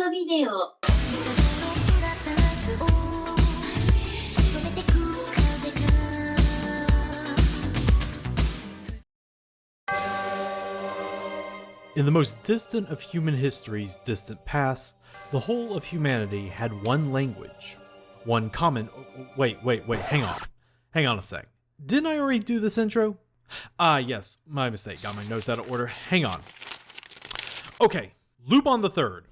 トビデオ In the most distant of human history's distant past, the whole of humanity had one language. One common... Wait, hang on. Hang on a sec. Didn't I already do this intro? Ah, yes, my mistake. Got my notes out of order. Hang on. Okay, Lupin III.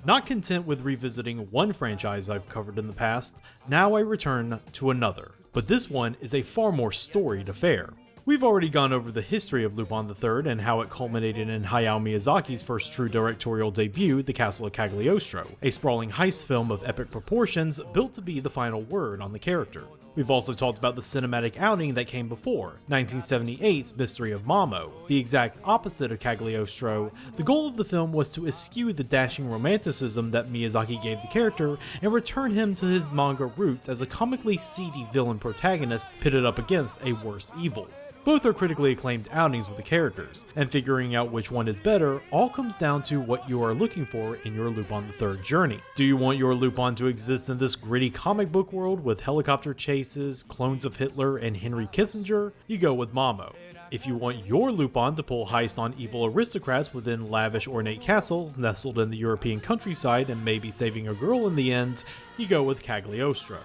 Not content with revisiting one franchise I've covered in the past, now I return to another. But this one is a far more storied affair. We've already gone over the history of Lupin III and how it culminated in Hayao Miyazaki's first true directorial debut, The Castle of Cagliostro, a sprawling heist film of epic proportions built to be the final word on the character. We've also talked about the cinematic outing that came before, 1978's Mystery of Mamo. The exact opposite of Cagliostro, the goal of the film was to eschew the dashing romanticism that Miyazaki gave the character and return him to his manga roots as a comically seedy villain protagonist pitted up against a worse evil. Both are critically acclaimed outings with the characters, and figuring out which one is better all comes down to what you are looking for in your Lupin III journey. Do you want your Lupin to exist in this gritty comic book world with helicopter chases, clones of Hitler, and Henry Kissinger? You go with Mamo. If you want your Lupin to pull heist on evil aristocrats within lavish ornate castles nestled in the European countryside and maybe saving a girl in the end, you go with Cagliostro.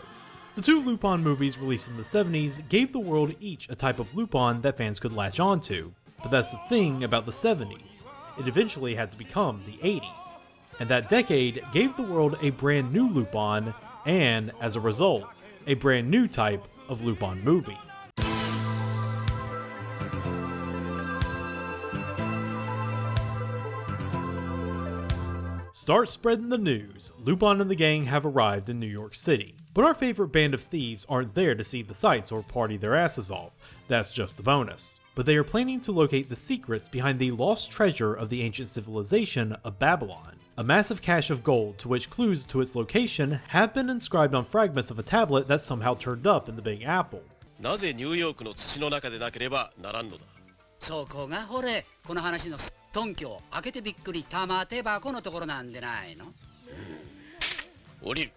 The two Lupin movies released in the 70s gave the world each a type of Lupin that fans could latch onto, but that's the thing about the 70s. It eventually had to become the 80s. And that decade gave the world a brand new Lupin, and, as a result, a brand new type of Lupin movie. Start spreading the news. Lupin and the gang have arrived in New York City. But our favorite band of thieves aren't there to see the sights or party their asses off. That's just the bonus. But they are planning to locate the secrets behind the lost treasure of the ancient civilization of Babylon. A massive cache of gold to which clues to its location have been inscribed on fragments of a tablet that somehow turned up in the Big Apple. なぜニューヨークの土の中でなければならんのだ。そこがほれ、この話のすっとんきょ、開けてびっくり玉手箱のところなんでないの？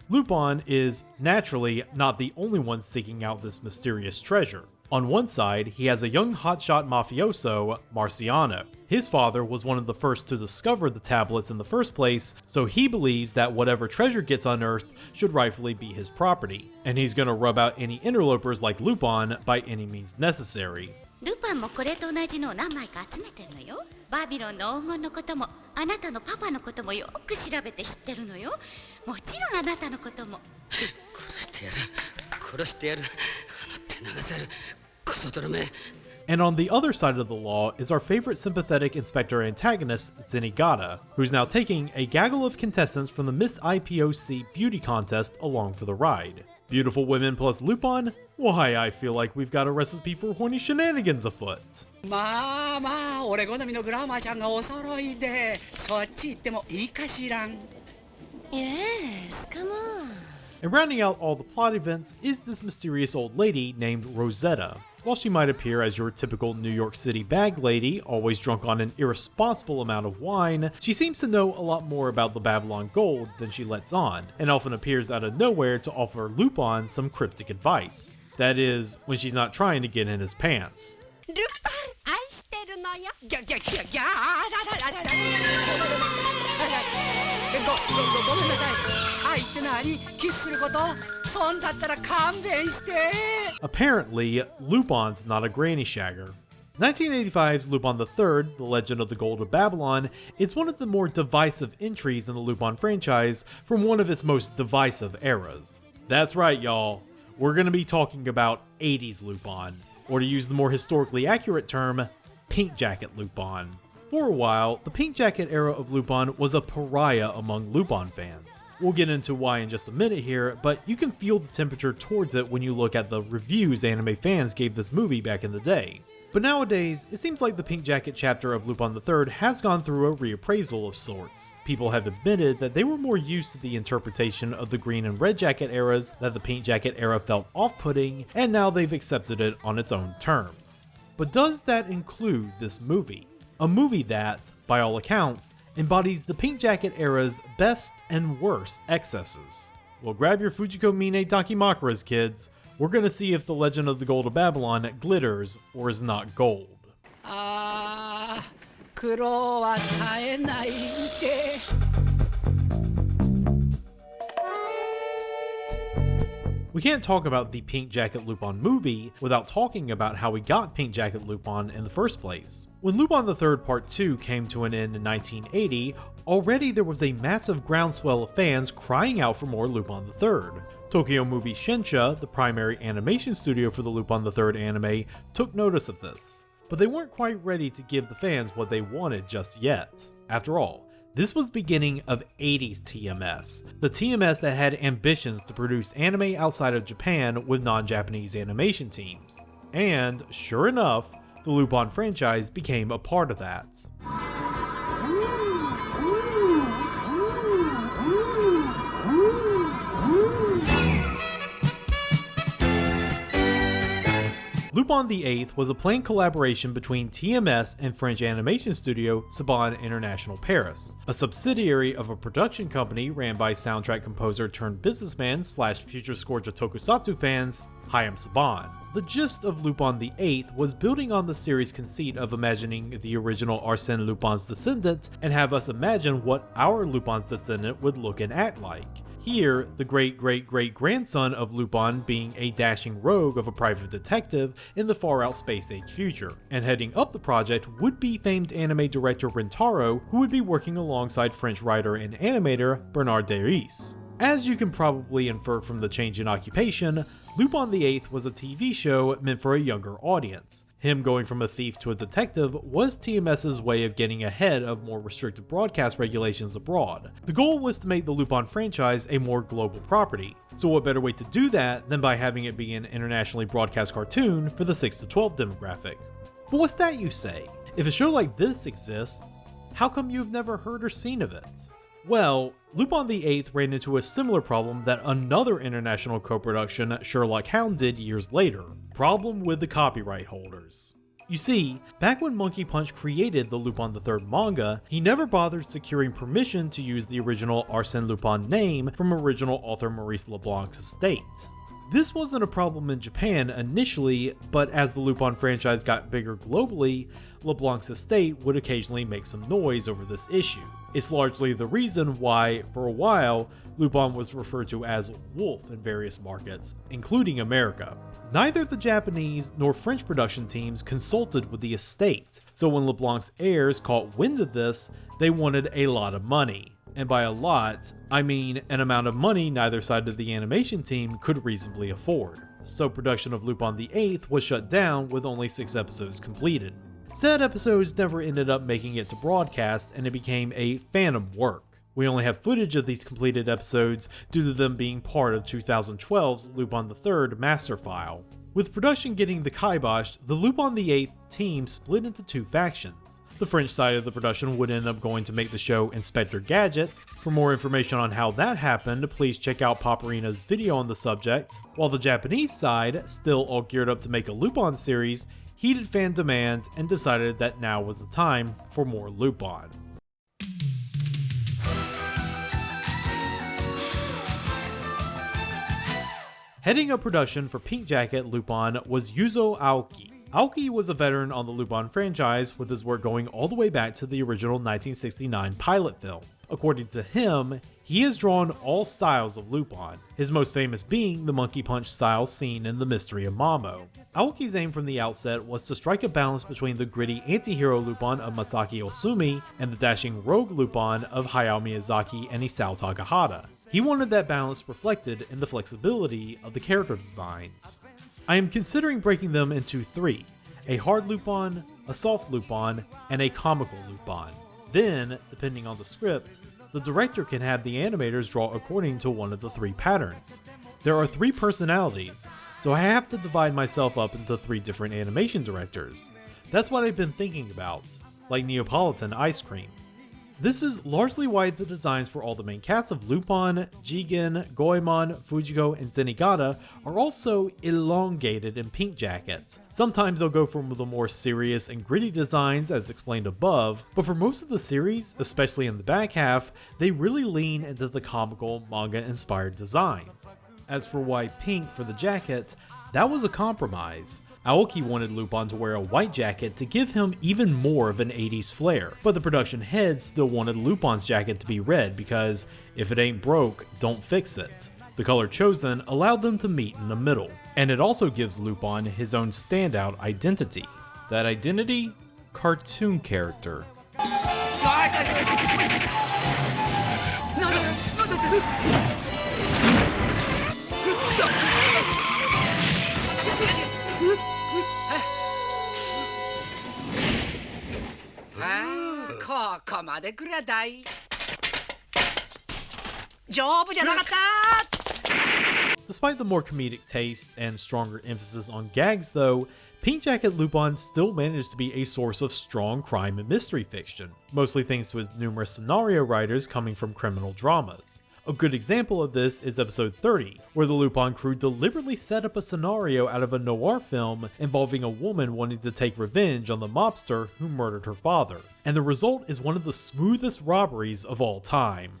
Lupin is, naturally, not the only one seeking out this mysterious treasure. On one side, he has a young hotshot mafioso, Marciano. His father was one of the first to discover the tablets in the first place, so he believes that whatever treasure gets unearthed should rightfully be his property, and he's gonna rub out any interlopers like Lupin by any means necessary. ルパンもこれと同じのを何枚か集めてるのよ。バビロンの黄金のこともあなたのパパのこともよく調べて知ってるのよ。もちろんあなたのことも。殺してやる。殺してやる。手流せる。クソドルめ。 And on the other side of the law is our favorite sympathetic inspector antagonist, Zenigata, who's now taking a gaggle of contestants from the Miss IPOC beauty contest along for the ride. Beautiful women plus Lupin? Why, I feel like we've got a recipe for horny shenanigans afoot. まあまあ、俺好みのグラマーちゃんがお揃いで、そっち行ってもいいかしらん。Yes, come on. And rounding out all the plot events is this mysterious old lady named Rosetta. While she might appear as your typical New York City bag lady, always drunk on an irresponsible amount of wine, she seems to know a lot more about the Babylon gold than she lets on, and often appears out of nowhere to offer Lupin some cryptic advice. That is, when she's not trying to get in his pants. Lupin, 愛してるのよ。ギャギャギャギャーごめんなさい。愛って何？キスすること？そんだったら勘弁して。 Apparently, Lupin's not a granny shagger. 1985's Lupin III, The Legend of the Gold of Babylon, is one of the more divisive entries in the Lupin franchise from one of its most divisive eras. That's right, y'all. We're gonna be talking about 80s Lupin, or to use the more historically accurate term, Pink Jacket Lupin. For a while, the Pink Jacket era of Lupin was a pariah among Lupin fans. We'll get into why in just a minute here, but you can feel the temperature towards it when you look at the reviews anime fans gave this movie back in the day. But nowadays, it seems like the Pink Jacket chapter of Lupin III has gone through a reappraisal of sorts. People have admitted that they were more used to the interpretation of the Green and Red Jacket eras, that the Pink Jacket era felt off-putting, and now they've accepted it on its own terms. But does that include this movie? A movie that, by all accounts, embodies the Pink Jacket era's best and worst excesses. Well, grab your Fujiko Mine Dakimakuras, kids. We're gonna see if the Legend of the Gold of Babylon glitters or is not gold. ああ苦労は絶えないって。 We can't talk about the Pink Jacket Lupin movie without talking about how we got Pink Jacket Lupin in the first place. When Lupin III Part 2 came to an end in 1980, already there was a massive groundswell of fans crying out for more Lupin III. Tokyo Movie Shinsha, the primary animation studio for the Lupin III anime, took notice of this. But they weren't quite ready to give the fans what they wanted just yet. After all, this was beginning of 80s TMS, the TMS that had ambitions to produce anime outside of Japan with non-Japanese animation teams. And, sure enough, the Lupin franchise became a part of that. Lupin VIII was a planned collaboration between TMS and French animation studio Saban International Paris, a subsidiary of a production company ran by soundtrack composer turned businessman slash future scourge of tokusatsu fans, Hayao Saban. The gist of Lupin VIII was building on the series' conceit of imagining the original Arsène Lupin's descendant and have us imagine what our Lupin's descendant would look and act like. Here, the great-great-great-grandson of Lupin being a dashing rogue of a private detective in the far-out space-age future, and heading up the project would be famed anime director Rentaro, who would be working alongside French writer and animator Bernard Derice. As you can probably infer from the change in occupation, Lupin VIII was a TV show meant for a younger audience. Him going from a thief to a detective was TMS's way of getting ahead of more restrictive broadcast regulations abroad. The goal was to make the Lupin franchise a more global property, so what better way to do that than by having it be an internationally broadcast cartoon for the 6 to 12 demographic. But what's that, you say? If a show like this exists, how come you've never heard or seen of it? Well, Lupin VIII ran into a similar problem that another international co-production, Sherlock Hound, did years later. Problem with the copyright holders. You see, back when Monkey Punch created the Lupin III manga, he never bothered securing permission to use the original Arsène Lupin name from original author Maurice LeBlanc's estate. This wasn't a problem in Japan initially, but as the Lupin franchise got bigger globally, LeBlanc's estate would occasionally make some noise over this issue. It's largely the reason why, for a while, Lupin was referred to as Wolf in various markets, including America. Neither the Japanese nor French production teams consulted with the estate, so when LeBlanc's heirs caught wind of this, they wanted a lot of money. And by a lot, I mean an amount of money neither side of the animation team could reasonably afford. So production of Lupin VIII was shut down with only 6 episodes completed. Said episodes never ended up making it to broadcast and it became a phantom work. We only have footage of these completed episodes due to them being part of 2012's Lupin III master file. With production getting the kibosh, the Lupin VIII team split into 2 factions. The French side of the production would end up going to make the show Inspector Gadget. For more information on how that happened, please check out Poparina's video on the subject, while the Japanese side, still all geared up to make a Lupin series, heeded fan demand and decided that now was the time for more Lupin. Heading up production for Pink Jacket Lupin was Yuzo Aoki. Aoki was a veteran on the Lupin franchise, with his work going all the way back to the original 1969 pilot film. According to him, he has drawn all styles of Lupin, his most famous being the Monkey Punch style seen in The Mystery of Mamo. Aoki's aim from the outset was to strike a balance between the gritty anti-hero Lupin of Masaki Osumi and the dashing rogue Lupin of Hayao Miyazaki and Isao Takahata. He wanted that balance reflected in the flexibility of the character designs. I am considering breaking them into 3, a hard Lupin, a soft Lupin, and a comical Lupin. Then, depending on the script, the director can have the animators draw according to one of the 3 patterns. There are 3 personalities, so I have to divide myself up into 3 different animation directors. That's what I've been thinking about, like Neapolitan ice cream. This is largely why the designs for all the main casts of Lupin, Jigen, Goemon, Fujiko, and Zenigata are also elongated in pink jackets. Sometimes they'll go for the more serious and gritty designs as explained above, but for most of the series, especially in the back half, they really lean into the comical manga-inspired designs. As for why pink for the jacket, that was a compromise. Aoki wanted Lupin to wear a white jacket to give him even more of an 80s flair, but the production head still wanted Lupin's jacket to be red because if it ain't broke, don't fix it. The color chosen allowed them to meet in the middle, and it also gives Lupin his own standout identity. That identity? Cartoon character. Despite the more comedic taste and stronger emphasis on gags though, Pink Jacket Lupin still managed to be a source of strong crime and mystery fiction, mostly thanks to his numerous scenario writers coming from criminal dramas. A good example of this is episode 30, where the Lupin crew deliberately set up a scenario out of a noir film involving a woman wanting to take revenge on the mobster who murdered her father, and the result is one of the smoothest robberies of all time.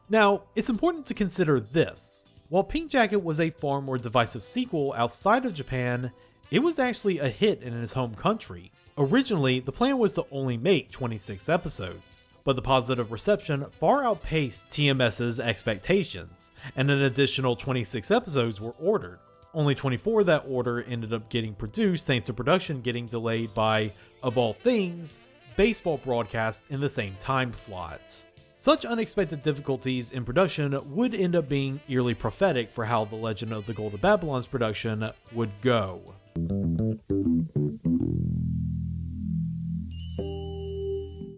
Now, it's important to consider this. While Pink Jacket was a far more divisive sequel outside of Japan, it was actually a hit in his home country. Originally, the plan was to only make 26 episodes, but the positive reception far outpaced TMS's expectations, and an additional 26 episodes were ordered. Only 24 of that order ended up getting produced thanks to production getting delayed by, of all things, baseball broadcasts in the same time slots. Such unexpected difficulties in production would end up being eerily prophetic for how The Legend of the Gold of Babylon's production would go.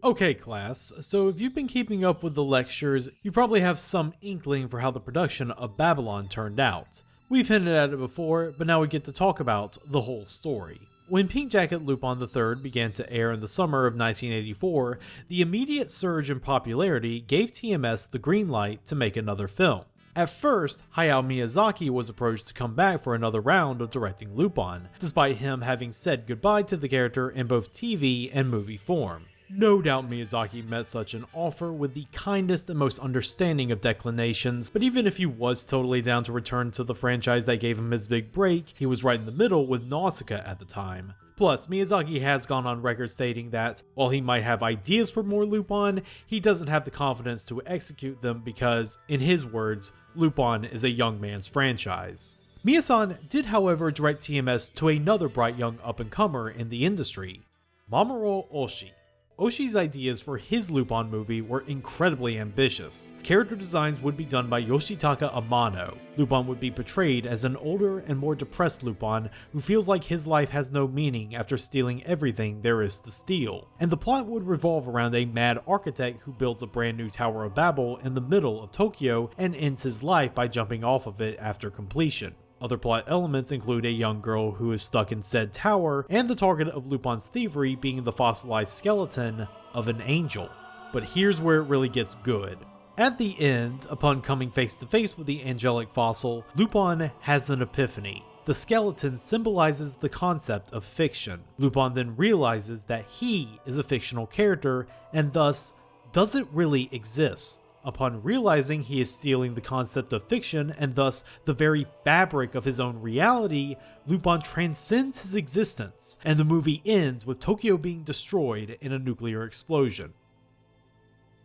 Okay class, so if you've been keeping up with the lectures, you probably have some inkling for how the production of Babylon turned out. We've hinted at it before, but now we get to talk about the whole story. When Pink Jacket Lupin III began to air in the summer of 1984, the immediate surge in popularity gave TMS the green light to make another film. At first, Hayao Miyazaki was approached to come back for another round of directing Lupin, despite him having said goodbye to the character in both TV and movie form. No doubt Miyazaki met such an offer with the kindest and most understanding of declinations, but even if he was totally down to return to the franchise that gave him his big break, he was right in the middle with Nausicaa at the time. Plus, Miyazaki has gone on record stating that, while he might have ideas for more Lupin, he doesn't have the confidence to execute them because, in his words, Lupin is a young man's franchise. Miya-san did however direct TMS to another bright young up-and-comer in the industry, Mamoru Oshii. Oshii's ideas for his Lupin movie were incredibly ambitious. Character designs would be done by Yoshitaka Amano. Lupin would be portrayed as an older and more depressed Lupin who feels like his life has no meaning after stealing everything there is to steal. And the plot would revolve around a mad architect who builds a brand new Tower of Babel in the middle of Tokyo and ends his life by jumping off of it after completion. Other plot elements include a young girl who is stuck in said tower, and the target of Lupin's thievery being the fossilized skeleton of an angel. But here's where it really gets good. At the end, upon coming face to face with the angelic fossil, Lupin has an epiphany. The skeleton symbolizes the concept of fiction. Lupin then realizes that he is a fictional character, and thus doesn't really exist. Upon realizing he is stealing the concept of fiction and thus the very fabric of his own reality, Lupin transcends his existence, and the movie ends with Tokyo being destroyed in a nuclear explosion.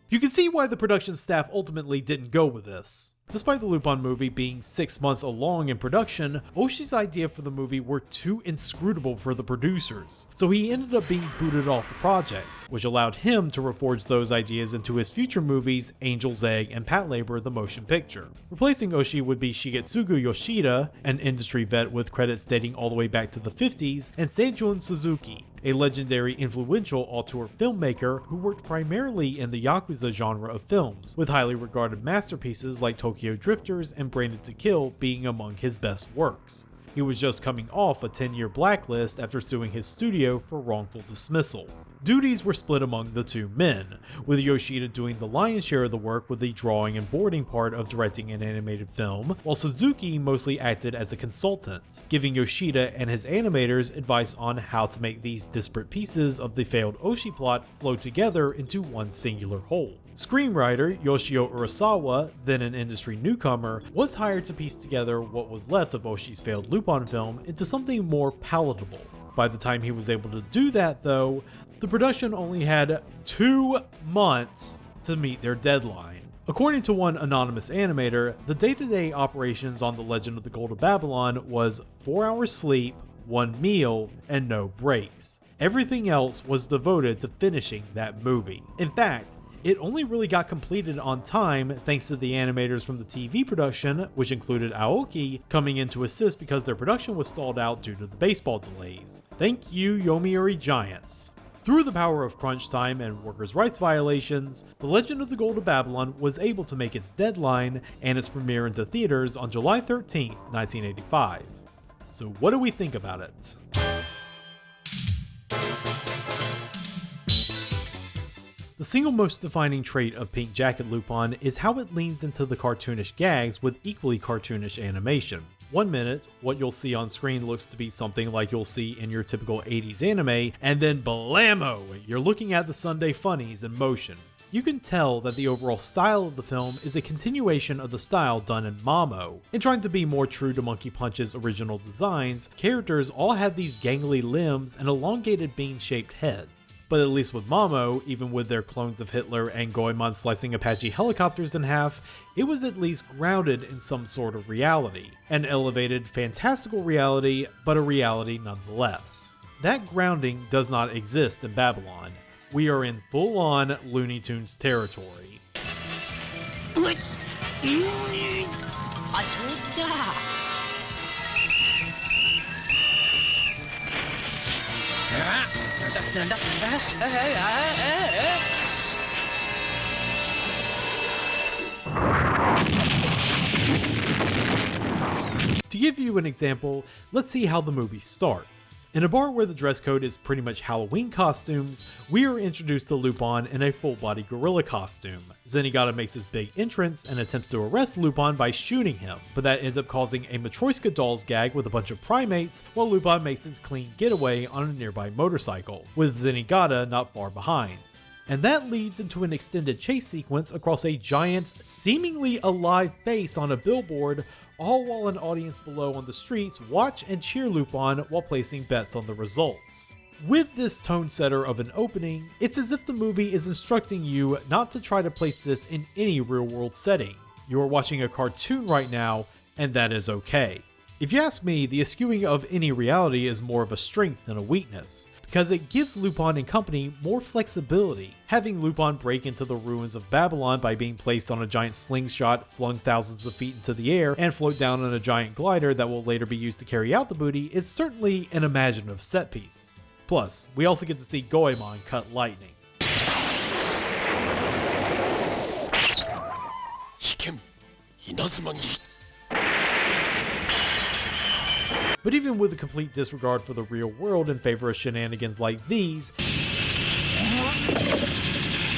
You can see why the production staff ultimately didn't go with this. Despite the Lupin movie being 6 months along in production, Oshii's idea for the movie were too inscrutable for the producers, so he ended up being booted off the project, which allowed him to reforge those ideas into his future movies Angel's Egg and Patlabor the Motion Picture. Replacing Oshii would be Shigetsugu Yoshida, an industry vet with credits dating all the way back to the 50s, and Seijun Suzuki, a legendary influential auteur filmmaker who worked primarily in the Yakuza genre of films, with highly regarded masterpieces like Tokyo Drifters and Branded to Kill being among his best works. He was just coming off a 10-year blacklist after suing his studio for wrongful dismissal. Duties were split among the two men, with Yoshida doing the lion's share of the work with the drawing and boarding part of directing an animated film, while Suzuki mostly acted as a consultant, giving Yoshida and his animators advice on how to make these disparate pieces of the failed Oshii plot flow together into one singular whole. Screenwriter Yoshio Urasawa, then an industry newcomer, was hired to piece together what was left of Oshii's failed Lupin film into something more palatable. By the time he was able to do that, though, the production only had 2 months to meet their deadline. According to one anonymous animator, the day-to-day operations on The Legend of the Gold of Babylon was 4 hours sleep, 1 meal, and no breaks. Everything else was devoted to finishing that movie. In fact, it only really got completed on time thanks to the animators from the TV production, which included Aoki, coming in to assist because their production was stalled out due to the baseball delays. Thank you, Yomiuri Giants. Through the power of crunch time and workers' rights violations, The Legend of the Gold of Babylon was able to make its deadline and its premiere into theaters on July 13th, 1985. So what do we think about it? The single most defining trait of Pink Jacket Lupin is how it leans into the cartoonish gags with equally cartoonish animation. 1 minute, what you'll see on screen looks to be something like you'll see in your typical 80s anime, and then blammo, you're looking at the Sunday funnies in motion. You can tell that the overall style of the film is a continuation of the style done in Mamo. In trying to be more true to Monkey Punch's original designs, characters all have these gangly limbs and elongated bean-shaped heads. But at least with Mamo, even with their clones of Hitler and Goemon slicing Apache helicopters in half, it was at least grounded in some sort of reality. An elevated, fantastical reality, but a reality nonetheless. That grounding does not exist in Babylon. We are in full-on Looney Tunes territory. あ、そうだ。なんだ。To give you an example, let's see how the movie starts. In a bar where the dress code is pretty much Halloween costumes, we are introduced to Lupin in a full-body gorilla costume. Zenigata makes his big entrance and attempts to arrest Lupin by shooting him, but that ends up causing a Matryoshka dolls gag with a bunch of primates, while Lupin makes his clean getaway on a nearby motorcycle, with Zenigata not far behind. And that leads into an extended chase sequence across a giant, seemingly alive face on a billboard, all while an audience below on the streets watch and cheer Lupin while placing bets on the results. With this tone setter of an opening, it's as if the movie is instructing you not to try to place this in any real world setting. You are watching a cartoon right now, and that is okay. If you ask me, the eschewing of any reality is more of a strength than a weakness, because it gives Lupin and company more flexibility. Having Lupin break into the ruins of Babylon by being placed on a giant slingshot, flung thousands of feet into the air, and float down on a giant glider that will later be used to carry out the booty is certainly an imaginative set piece. Plus, we also get to see Goemon cut lightning. 危険稲妻に But even with a complete disregard for the real world in favor of shenanigans like these,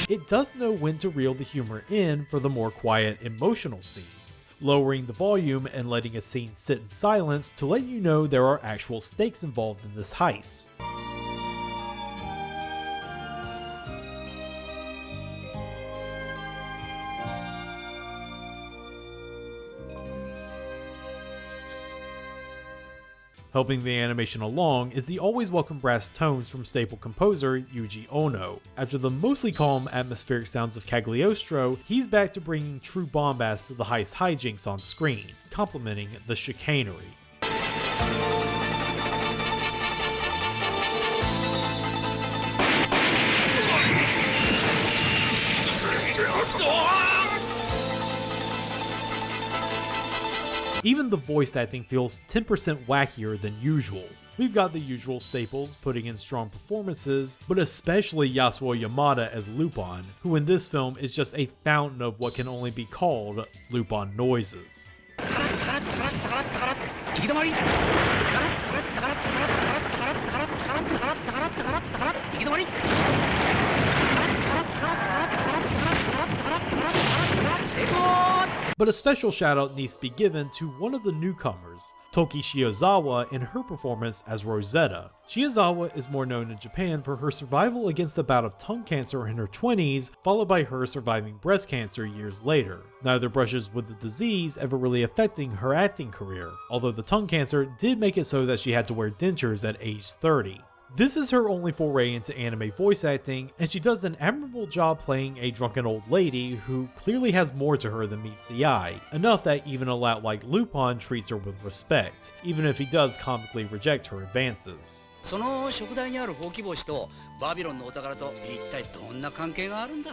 it does know when to reel the humor in for the more quiet, emotional scenes, lowering the volume and letting a scene sit in silence to let you know there are actual stakes involved in this heist. Helping the animation along is the always welcome brass tones from staple composer Yuji Ono. After the mostly calm atmospheric sounds of Cagliostro, he's back to bringing true bombast to the heist hijinks on screen, complementing the chicanery. Even the voice acting feels 10% wackier than usual. We've got the usual staples putting in strong performances, but especially Yasuo Yamada as Lupin, who in this film is just a fountain of what can only be called Lupin noises. But a special shout out needs to be given to one of the newcomers, Toki Shiozawa, in her performance as Rosetta. Shiozawa is more known in Japan for her survival against a bout of tongue cancer in her 20s, followed by her surviving breast cancer years later. Neither brushes with the disease ever really affecting her acting career, although the tongue cancer did make it so that she had to wear dentures at age 30. This is her only foray into anime voice acting, and she does an admirable job playing a drunken old lady who clearly has more to her than meets the eye, enough that even a lout like Lupin treats her with respect, even if he does comically reject her advances. その食台にあるほうき星とバビロンのお宝と一体どんな関係があるんだ？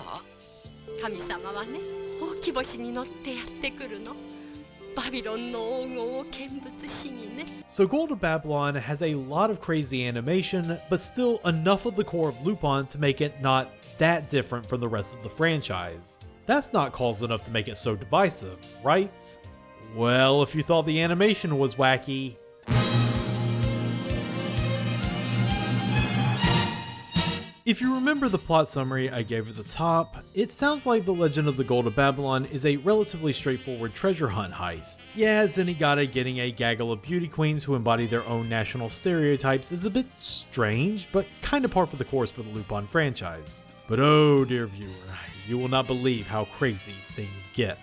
神様はね、ほうき星に乗ってやってくるの。バビロンの黄金を見物しにね。So Gold of Babylon has a lot of crazy animation, but still enough of the core of Lupin to make it not that different from the rest of the franchise. That's not cause enough to make it so divisive, right? Well, if you thought the animation was wacky, if you remember the plot summary I gave at the top, it sounds like The Legend of the Gold of Babylon is a relatively straightforward treasure hunt heist. Yeah, Zenigata getting a gaggle of beauty queens who embody their own national stereotypes is a bit strange, but kinda par for the course for the Lupin franchise. But oh dear viewer, you will not believe how crazy things get.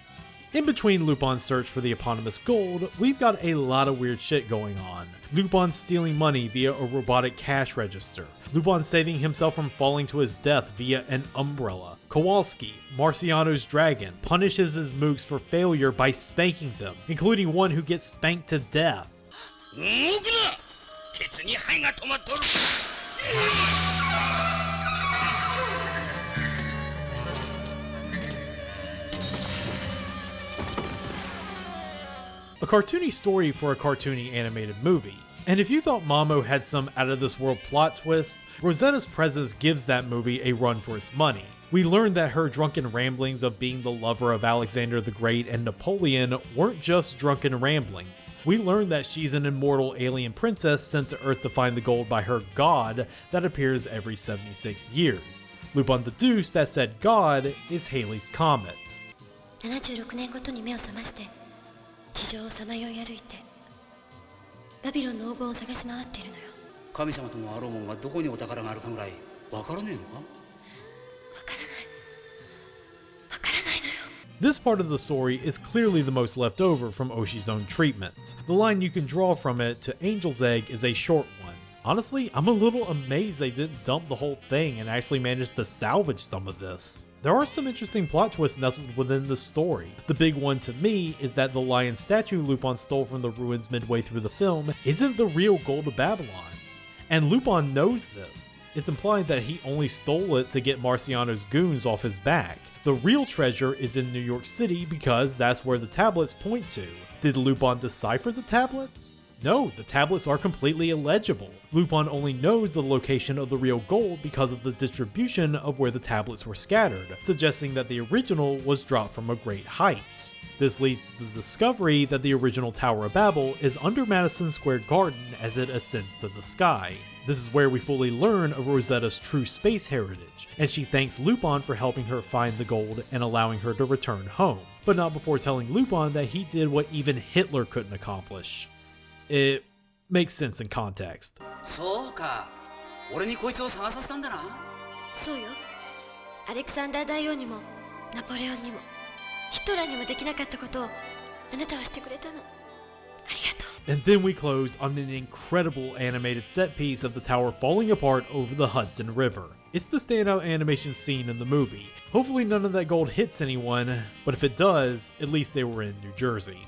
In between Lupin's search for the eponymous gold, we've got a lot of weird shit going on. Lupin stealing money via a robotic cash register. Lupin saving himself from falling to his death via an umbrella. Kowalski, Marciano's dragon, punishes his mooks for failure by spanking them, including one who gets spanked to death. A cartoony story for a cartoony animated movie. And if you thought Mamo had some out-of-this-world plot twist, Rosetta's presence gives that movie a run for its money. We learned that her drunken ramblings of being the lover of Alexander the Great and Napoleon weren't just drunken ramblings. We learned that she's an immortal alien princess sent to Earth to find the gold by her god that appears every 76 years. Lupin deduced that said god is Halley's Comet. 76年ごとに目を覚まして地上をさまよい歩いてバビロンの黄金を探し回っているのよ。神様とのあろうもんがどこにお宝があるかぐらいわからねえのか？わからないのよ。This part of the story is clearly the most left over from Oshi's own treatment. The line you can draw from it to Angel's Egg is a short one. Honestly, I'm a little amazed they didn't dump the whole thing and actually managed to salvage some of this. There are some interesting plot twists nestled within the story. The big one to me is that the lion statue Lupin stole from the ruins midway through the film isn't the real Gold of Babylon. And Lupin knows this. It's implied that he only stole it to get Marciano's goons off his back. The real treasure is in New York City because that's where the tablets point to. Did Lupin decipher the tablets? No, the tablets are completely illegible. Lupin only knows the location of the real gold because of the distribution of where the tablets were scattered, suggesting that the original was dropped from a great height. This leads to the discovery that the original Tower of Babel is under Madison Square Garden as it ascends to the sky. This is where we fully learn of Rosetta's true space heritage, and she thanks Lupin for helping her find the gold and allowing her to return home, but not before telling Lupin that he did what even Hitler couldn't accomplish. It makes sense in context. そうか。俺にこいつを探させたんだな。そうよ。アレクサンダー大王にもナポレオンにもヒトラーにもできなかったことをあなたはしてくれたの。And then we close on an incredible animated set piece of the tower falling apart over the Hudson River. It's the standout animation scene in the movie. Hopefully none of that gold hits anyone, but if it does, at least they were in New Jersey.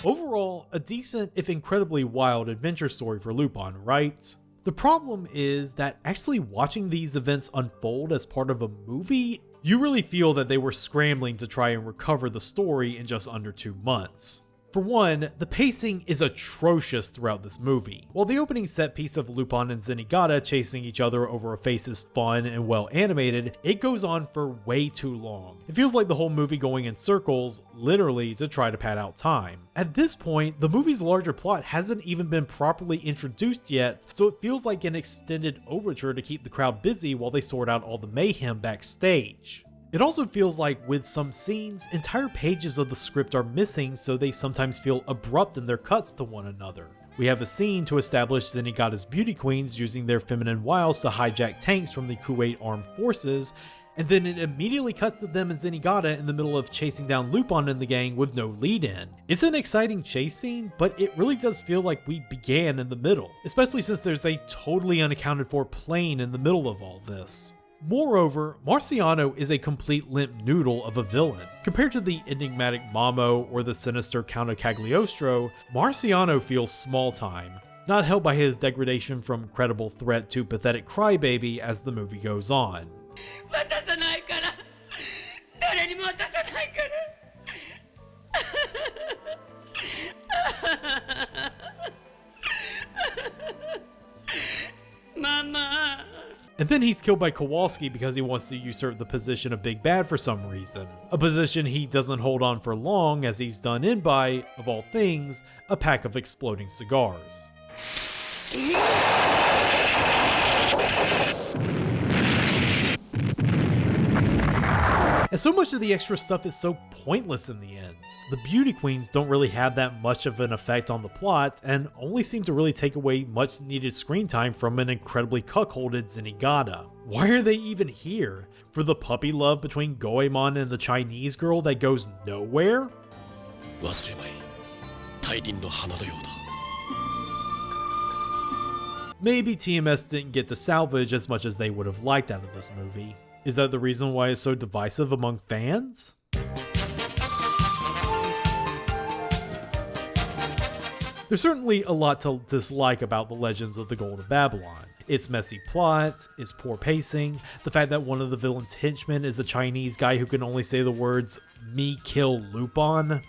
Overall, a decent, if incredibly wild adventure story for Lupin, right? The problem is that actually watching these events unfold as part of a movie, you really feel that they were scrambling to try and recover the story in just under 2 months. For one, the pacing is atrocious throughout this movie. While the opening set piece of Lupin and Zenigata chasing each other over a face is fun and well animated, it goes on for way too long. It feels like the whole movie going in circles, literally to try to pad out time. At this point, the movie's larger plot hasn't even been properly introduced yet, so it feels like an extended overture to keep the crowd busy while they sort out all the mayhem backstage. It also feels like with some scenes, entire pages of the script are missing, so they sometimes feel abrupt in their cuts to one another. We have a scene to establish Zenigata's beauty queens using their feminine wiles to hijack tanks from the Kuwait armed forces, and then it immediately cuts to them and Zenigata in the middle of chasing down Lupin and the gang with no lead in. It's an exciting chase scene, but it really does feel like we began in the middle, especially since there's a totally unaccounted for plane in the middle of all this. Moreover, Marciano is a complete limp noodle of a villain. Compared to the enigmatic Mamo or the sinister Count of Cagliostro, Marciano feels small time, not helped by his degradation from credible threat to pathetic crybaby as the movie goes on. Mama! And then he's killed by Kowalski because he wants to usurp the position of Big Bad for some reason. A position he doesn't hold on for long as he's done in by, of all things, a pack of exploding cigars. And so much of the extra stuff is so pointless in the end. The beauty queens don't really have that much of an effect on the plot, and only seem to really take away much needed screen time from an incredibly cuckolded Zenigata. Why are they even here? For the puppy love between Goemon and the Chinese girl that goes nowhere? 忘れまい大輪の花のようだ Maybe TMS didn't get to salvage as much as they would have liked out of this movie. Is that the reason why it's so divisive among fans? There's certainly a lot to dislike about The Legends of the Gold of Babylon. Its messy plot, its poor pacing, the fact that one of the villain's henchmen is a Chinese guy who can only say the words, "Me kill Lupin."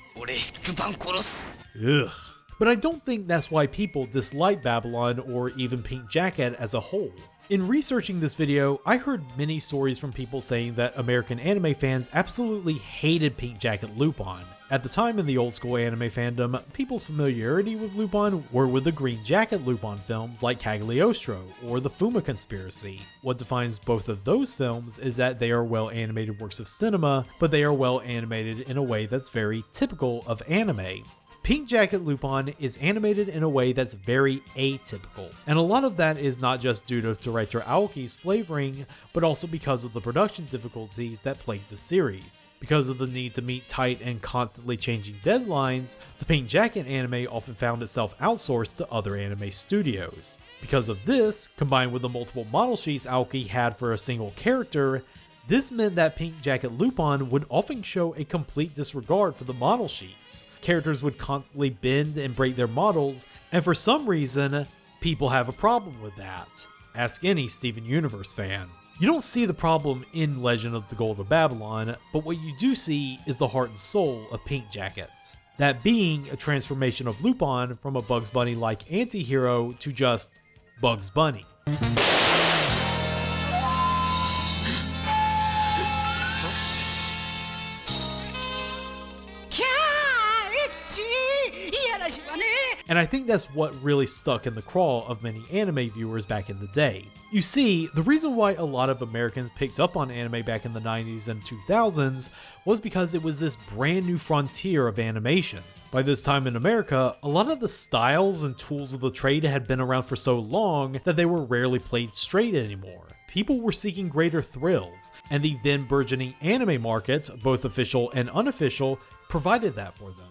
Ugh. But I don't think that's why people dislike Babylon or even Pink Jacket as a whole. In researching this video, I heard many stories from people saying that American anime fans absolutely hated Pink Jacket Lupin. At the time in the old school anime fandom, people's familiarity with Lupin were with the Green Jacket Lupin films like Cagliostro or the Fuma Conspiracy. What defines both of those films is that they are well animated works of cinema, but they are well animated in a way that's very typical of anime. Pink Jacket Lupin is animated in a way that's very atypical, and a lot of that is not just due to director Aoki's flavoring, but also because of the production difficulties that plagued the series. Because of the need to meet tight and constantly changing deadlines, the Pink Jacket anime often found itself outsourced to other anime studios. Because of this, combined with the multiple model sheets Aoki had for a single character, this meant that Pink Jacket Lupin would often show a complete disregard for the model sheets. Characters would constantly bend and break their models, and for some reason, people have a problem with that. Ask any Steven Universe fan. You don't see the problem in Legend of the Gold of Babylon, but what you do see is the heart and soul of Pink Jackets. That being a transformation of Lupin from a Bugs Bunny-like anti-hero to just Bugs Bunny. And I think that's what really stuck in the craw of many anime viewers back in the day. You see, the reason why a lot of Americans picked up on anime back in the 90s and 2000s was because it was this brand new frontier of animation. By this time in America, a lot of the styles and tools of the trade had been around for so long that they were rarely played straight anymore. People were seeking greater thrills, and the then burgeoning anime market, both official and unofficial, provided that for them.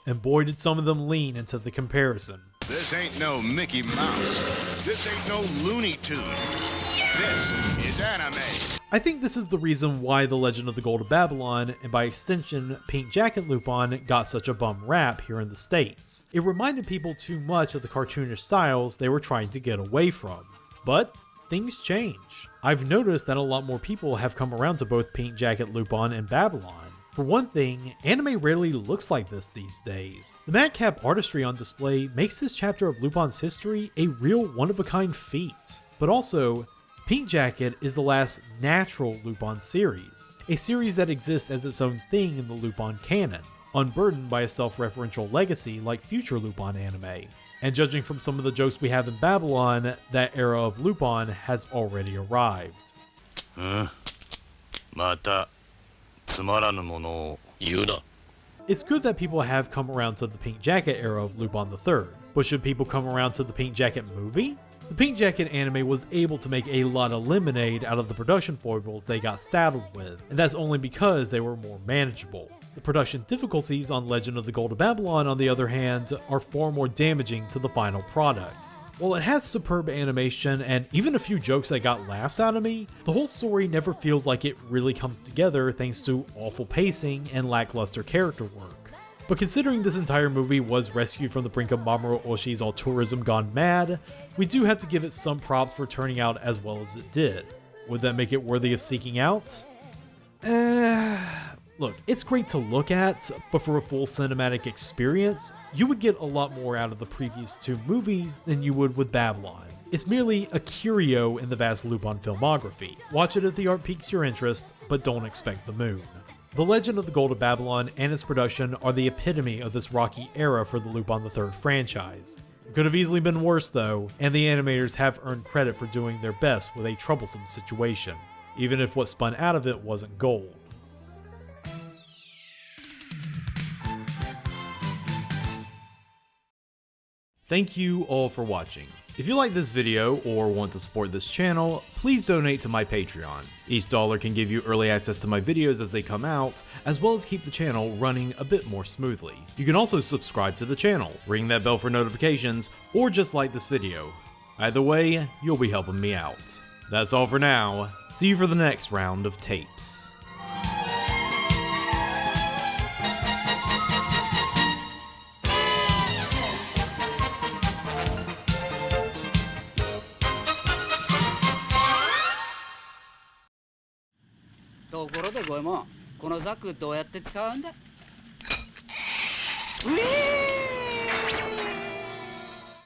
and boy did some of them lean into the comparison. This ain't no Mickey Mouse. This ain't no Looney Tune. This is anime. I think this is the reason why The Legend of the Gold of Babylon, and by extension Pink Jacket Lupin, got such a bum rap here in the States. It reminded people too much of the cartoonish styles they were trying to get away from. But things change. I've noticed that a lot more people have come around to both Pink Jacket Lupin and Babylon. For one thing, anime rarely looks like this these days. The madcap artistry on display makes this chapter of Lupin's history a real one-of-a-kind feat. But also, Pink Jacket is the last natural Lupin series, a series that exists as its own thing in the Lupin canon, unburdened by a self-referential legacy like future Lupin anime. And judging from some of the jokes we have in Babylon, that era of Lupin has already arrived. It's good that people have come around to the Pink Jacket era of Lupin III, but should people come around to the Pink Jacket movie? The Pink Jacket anime was able to make a lot of lemonade out of the production foibles they got saddled with, and that's only because they were more manageable. The production difficulties on Legend of the Gold of Babylon, on the other hand, are far more damaging to the final product. While it has superb animation and even a few jokes that got laughs out of me, the whole story never feels like it really comes together thanks to awful pacing and lackluster character work. But considering this entire movie was rescued from the brink of Mamoru Oshii's Tourism Gone Mad, we do have to give it some props for turning out as well as it did. Would that make it worthy of seeking out? Look, it's great to look at, but for a full cinematic experience, you would get a lot more out of the previous two movies than you would with Babylon. It's merely a curio in the vast Lupin filmography. Watch it if the art piques your interest, but don't expect the moon. The Legend of the Gold of Babylon and its production are the epitome of this rocky era for the Lupin III franchise. It could have easily been worse though, and the animators have earned credit for doing their best with a troublesome situation, even if what spun out of it wasn't gold. Thank you all for watching. If you like this video or want to support this channel, please donate to my Patreon. Each dollar can give you early access to my videos as they come out, as well as keep the channel running a bit more smoothly. You can also subscribe to the channel, ring that bell for notifications, or just like this video. Either way, you'll be helping me out. That's all for now. See you for the next round of tapes.ところでゴエモン、このザクどうやって使うんだ？うえー